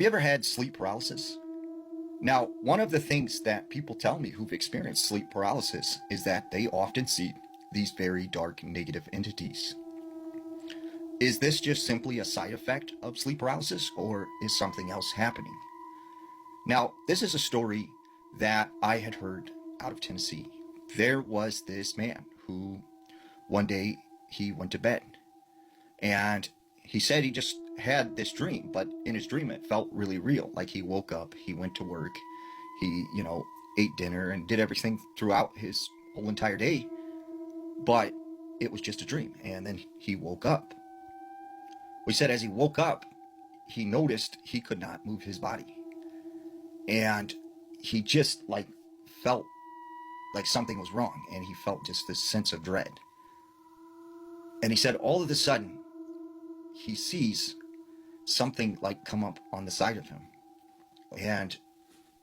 you ever had sleep paralysis? Now, one of the things that people tell me who've experienced sleep paralysis is that they often see these very dark negative entities. Is this just simply a side effect of sleep paralysis, or is something else happening? Now, this is a story that I had heard out of Tennessee. There was this man who one day he went to bed and he said he just had this dream, but in his dream it felt really real. Like he woke up, he went to work, he ate dinner and did everything throughout his whole entire day, but it was just a dream. And then he woke up. We said as he woke up, he noticed he could not move his body. And he just felt like something was wrong, and he felt just this sense of dread. And he said all of a sudden he sees something like come up on the side of him. And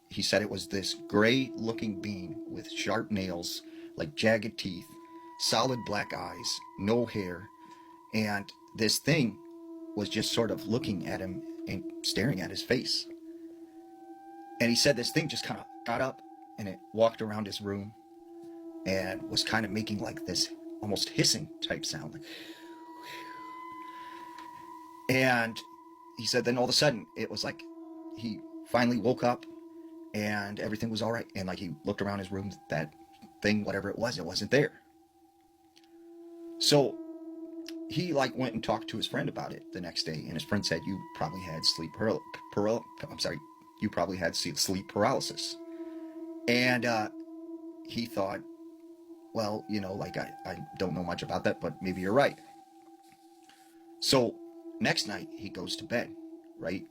he said it was this gray looking being with sharp nails, like jagged teeth, solid black eyes, no hair. And this thing was just sort of looking at him and staring at his face. And he said this thing just kind of got up and it walked around his room and was kind of making like this almost hissing type sound. And he said then all of a sudden it was like he finally woke up and everything was all right. And like he looked around his room, that thing, whatever it wasn't there. So he went and talked to his friend about it the next day, and his friend said, you probably had sleep paralysis. And he thought, well, I don't know much about that, but maybe you're right. So next night he goes to bed, right?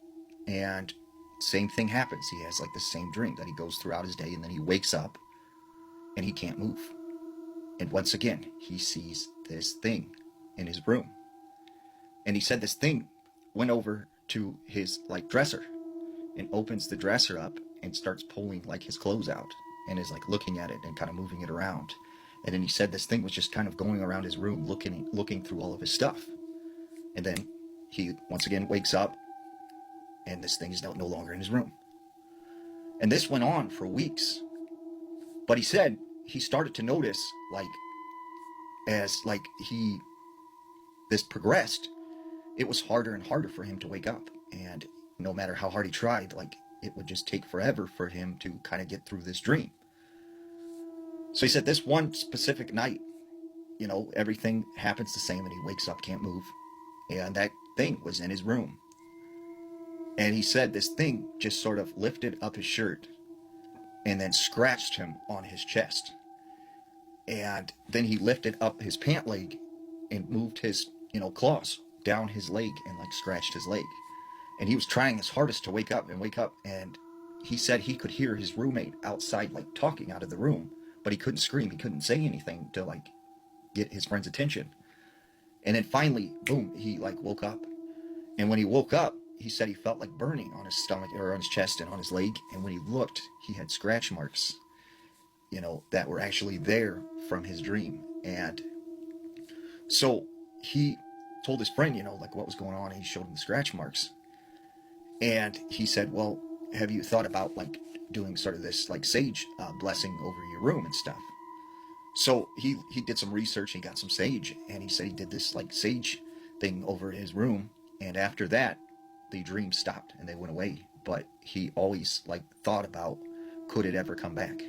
And same thing happens. He has the same dream that he goes throughout his day, and then he wakes up and he can't move. And once again, he sees this thing in his room. And he said this thing went over to his dresser and opens the dresser up and starts pulling his clothes out and is looking at it and kind of moving it around. And then he said this thing was just kind of going around his room looking through all of his stuff. And then he once again wakes up and this thing is no longer in his room. And this went on for weeks. But he said he started to notice as this progressed, it was harder and harder for him to wake up. And no matter how hard he tried, it would just take forever for him to kind of get through this dream. So he said this one specific night, everything happens the same and he wakes up, can't move. And that thing was in his room. And he said this thing just sort of lifted up his shirt and then scratched him on his chest. And then he lifted up his pant leg and moved his, claws down his leg and scratched his leg. And he was trying his hardest to wake up. And he said he could hear his roommate outside, talking out of the room, but he couldn't scream. He couldn't say anything to get his friend's attention. And then finally, boom, he woke up. And when he woke up, he said he felt burning on his stomach or on his chest and on his leg. And when he looked, he had scratch marks, that were actually there from his dream. And so he told his friend, what was going on. And he showed him the scratch marks. And he said, well, have you thought about doing sort of this sage blessing over your room and stuff? So he did some research and got some sage, and he said he did this sage thing over his room. And after that, the dreams stopped and they went away. But he always thought about, could it ever come back?